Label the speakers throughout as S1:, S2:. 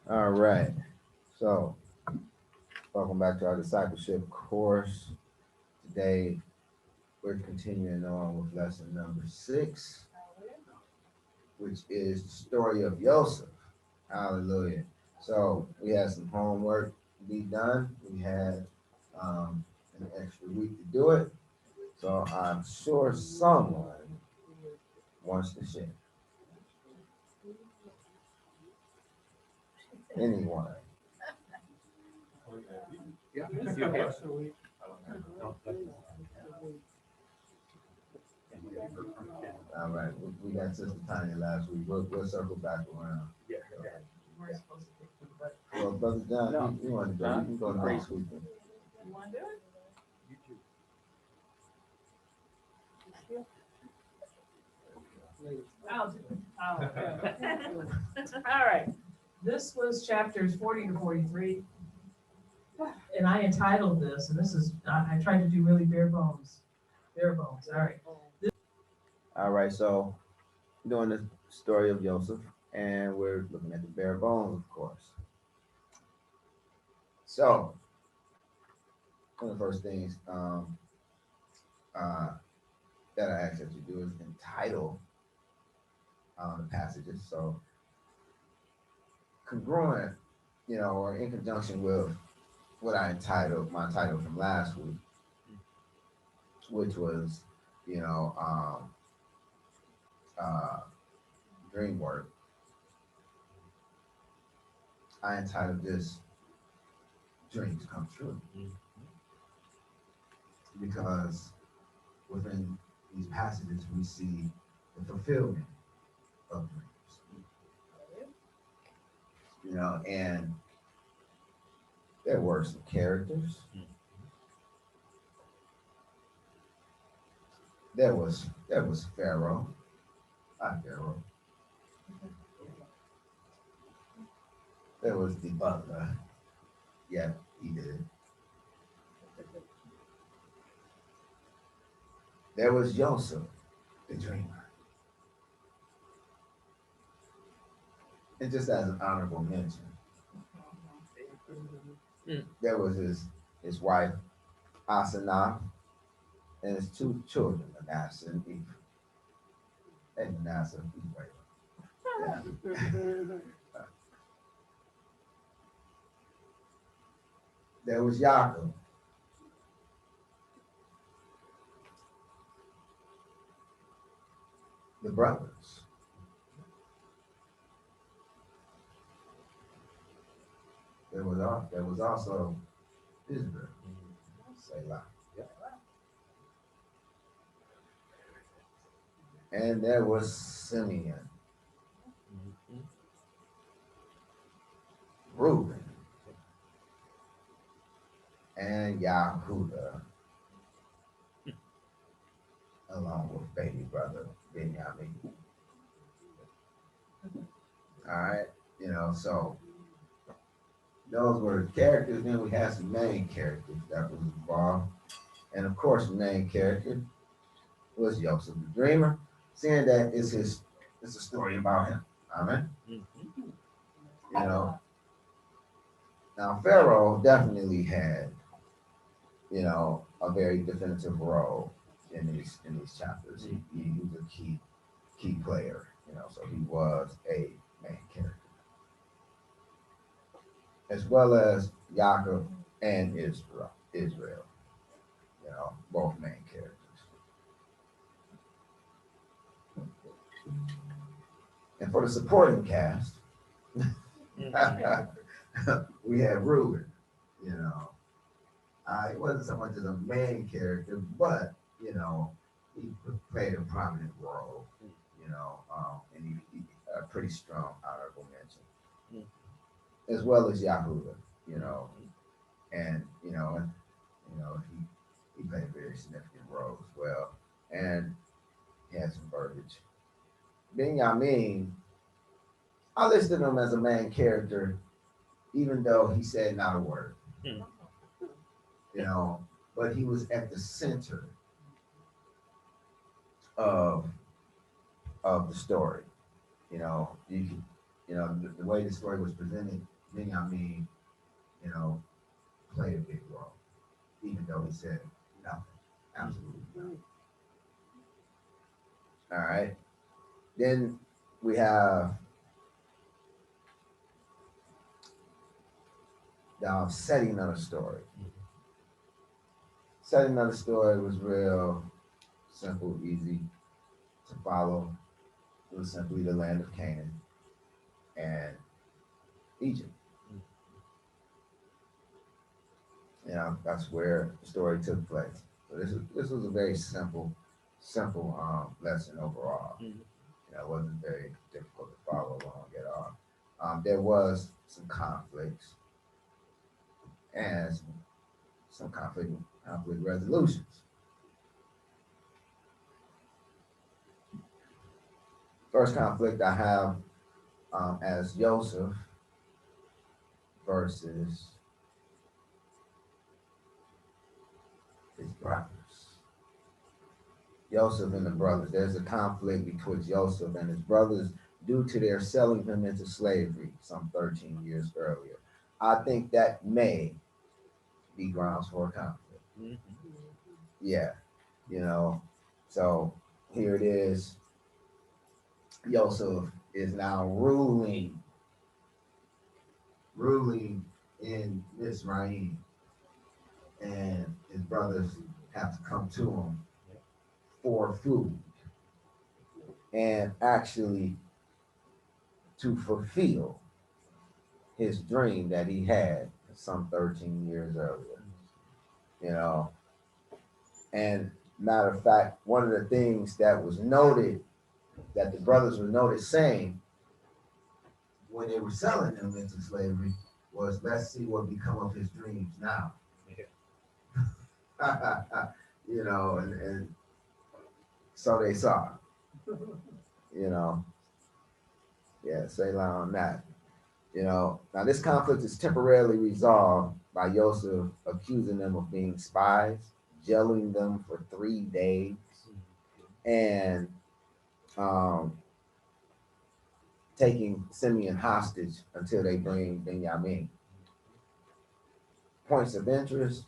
S1: All right. So, welcome back to our discipleship course. Today, we're continuing on with lesson number 6, which is the story of Joseph. Hallelujah. So, we had some homework to be done. We had an extra week to do it. So, I'm sure someone wants to share. Anyone.
S2: Yeah, if you have.
S1: All right. We got Sister Tanya last week. We'll circle back around.
S2: Yeah.
S1: Well, Brother John,
S2: No.
S1: you want to go? You can go next week.
S3: You want to do it? I'll do it. All right. This was chapters 40 to 43. And I entitled this, and this is, I tried to do really bare bones. Bare bones. All right.
S1: All right, so doing the story of Joseph, and we're looking at the bare bones, of course. So, one of the first things uh, that I ask that you do is entitle the passages. So, congruent, or in conjunction with what I entitled my title from last week, which was, you know, um, uh, dream work. I entitled this "Dreams Come True" because within these passages we see the fulfillment of dreams. And there were some characters. There was Pharaoh, not Pharaoh. There was the butler. Yeah, he did. There was Joseph, the dreamer. And just as an honorable mention, there was his wife Asenath and his two children, Manasseh and Ephraim. And Manasseh, Ephraim. Yeah. There was Yaakov. The brothers. There was also Israel. Selah. And there was Simeon, Reuben, and Yahudah, along with baby brother Benjamin. All right, so those were the characters. Then we had some main characters that was involved, and of course, the main character was Joseph the Dreamer. Seeing that it's a story about him. Amen. You know, now Pharaoh definitely had a very definitive role in these chapters. He was a key player. So he was a main character, as well as Yaakov and Israel. Both main characters. And for the supporting cast, we had Reuben. You know, he wasn't so much as a main character, but he played a prominent role. And he a pretty strong honorable mention, as well as Yahudah. You know, and he played a very significant role as well, and he had some verbiage. Benjamin, I listed him as a main character, even though he said not a word. You know, but he was at the center of the story. The way the story was presented, Benjamin, you know, played a big role, even though he said nothing, absolutely nothing. All right. Then we have the setting of the story. Setting of the story was real simple, easy to follow. It was simply the land of Canaan and Egypt. You know, that's where the story took place. So this was a very simple lesson overall. You know, it wasn't very difficult to follow along at all. There was some conflicts and some conflict resolutions. First conflict I have as Joseph versus his brothers. Joseph and the brothers. There's a conflict between Joseph and his brothers due to their selling him into slavery some 13 years earlier. I think that may be grounds for a conflict. Yeah, you know, so here it is. Joseph is now ruling in Mizraim, and his brothers have to come to him for food and actually to fulfill his dream that he had some 13 years earlier. You know, and matter of fact, one of the things that was noted that the brothers were noted saying when they were selling him into slavery was, let's see what become of his dreams now. Yeah. You know, and so they saw, you know, yeah, say lie on that. You know, now this conflict is temporarily resolved by Joseph accusing them of being spies, jailing them for 3 days, and taking Simeon hostage until they bring Benjamin. Points of interest.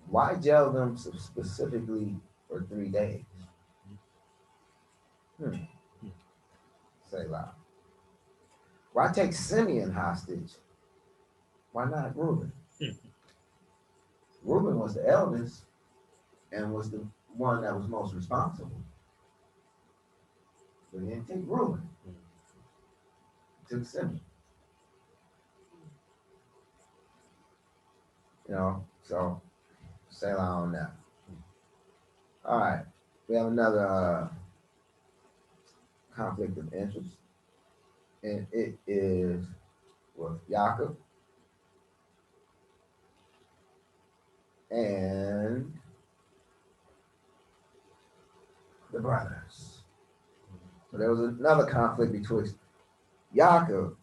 S1: Why jail them specifically for 3 days? Say loud. Why take Simeon hostage? Why not Reuben? Reuben was the eldest and was the one that was most responsible. But he didn't take Reuben. He took Simeon. You know, so say loud on that. All right. We have another conflict of interest. And it is with Jacob and the brothers. So there was another conflict between Jacob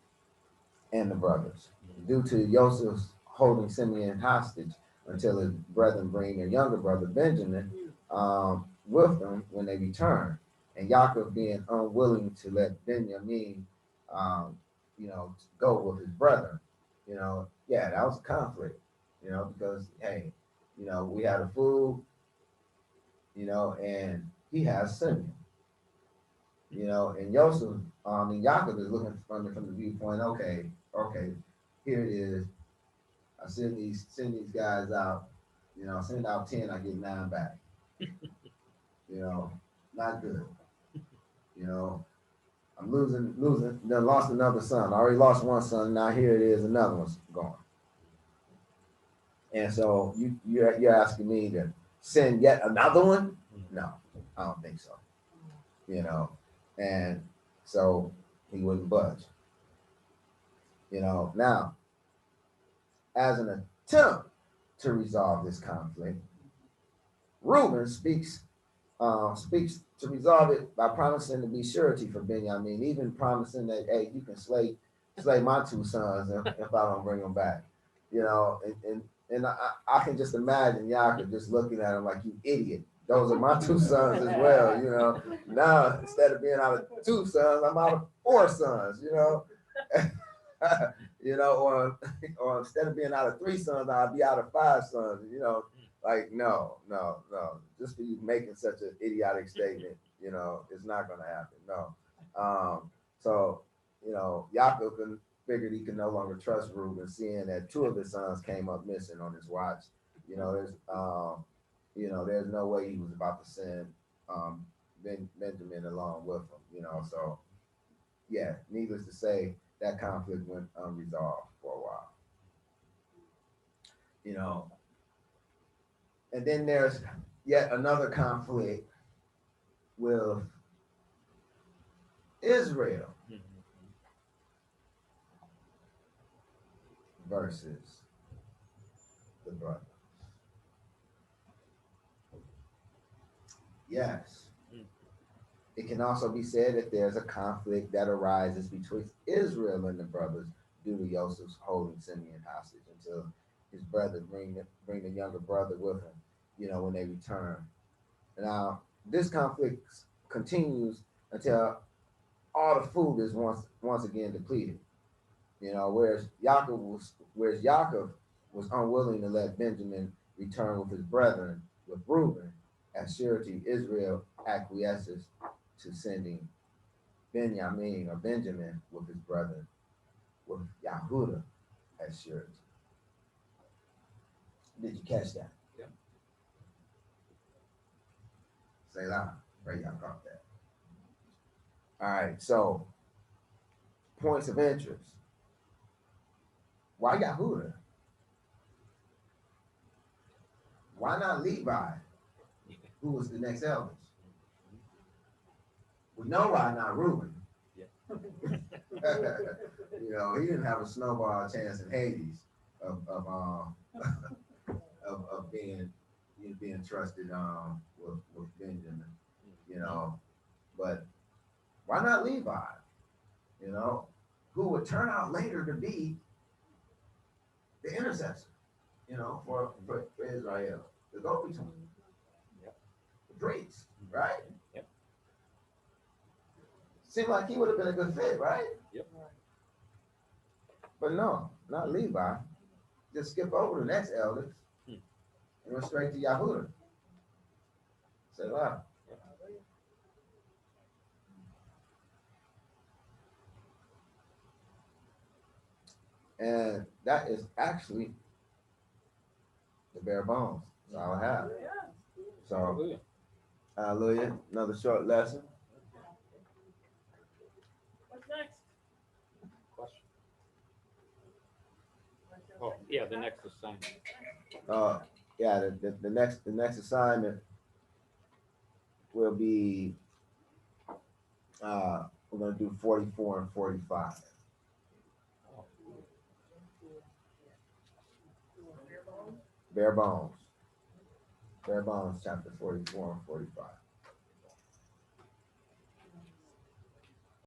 S1: and the brothers due to Joseph's holding Simeon hostage until his brethren bring their younger brother Benjamin with them when they return. And Jacob being unwilling to let Benjamin, you know, go with his brother. You know, yeah, that was a conflict, you know, because, hey, you know, we had a food, you know, and he has Simeon, you know, and Joseph, and Jacob is looking from the viewpoint, okay, here it is. I send these guys out, you know, send out 10, I get 9 back. You know, not good. You know, I'm losing, then lost another son. I already lost one son, now here it is, another one's gone. And so you're asking me to send yet another one? No, I don't think so. You know, and so he wouldn't budge. You know, now, as an attempt to resolve this conflict, Reuben speaks to resolve it by promising to be surety for Benjamin, even promising that, hey, you can slay my 2 sons if I don't bring them back. You know, and I can just imagine Yaakov just looking at him like, you idiot. Those are my 2 sons as well, you know. Now, instead of being out of 2 sons, I'm out of 4 sons, you know. you know, or instead of being out of 3 sons, I'll be out of 5 sons. You know, like no. Just for you making such an idiotic statement, you know, it's not gonna happen. No. So Yaakov figured he could no longer trust Reuben, seeing that 2 of his sons came up missing on his watch. There's no way he was about to send Benjamin along with him. So yeah, needless to say, that conflict went unresolved for a while. And then there's yet another conflict with Israel versus the brothers. Yes. It can also be said that there's a conflict that arises between Israel and the brothers due to Joseph's holding Simeon hostage until his brother bring the younger brother with him, when they return. Now, this conflict continues until all the food is once again depleted. Whereas Yaakov was unwilling to let Benjamin return with his brethren with Reuben, as surety Israel acquiesces to sending Benjamin with his brother with Yahuda as surety. Did you catch that?
S2: Yeah.
S1: Say loud. Right, y'all caught that. All right, so points of interest. Why Yahuda? Why not Levi, who was the next eldest? We know why not Reuben.
S2: Yeah.
S1: He didn't have a snowball chance in Hades of being trusted with Benjamin. But why not Levi? Who would turn out later to be the intercessor, for Israel, the go-between, the priest, right?
S2: Yep.
S1: Seemed like he would have been a good fit, right?
S2: Yep.
S1: But no, not Levi. Just skip over the next elders and went straight to Yahuda. Say wow. And that is actually the bare bones. That's all I have.
S3: Yeah.
S1: So, hallelujah. Another short lesson.
S3: What's next?
S2: Question. Oh, yeah, the next assignment.
S1: The next assignment will be we're gonna do 44 and 45. Bare bones. Bare bones, chapter 44 and 45.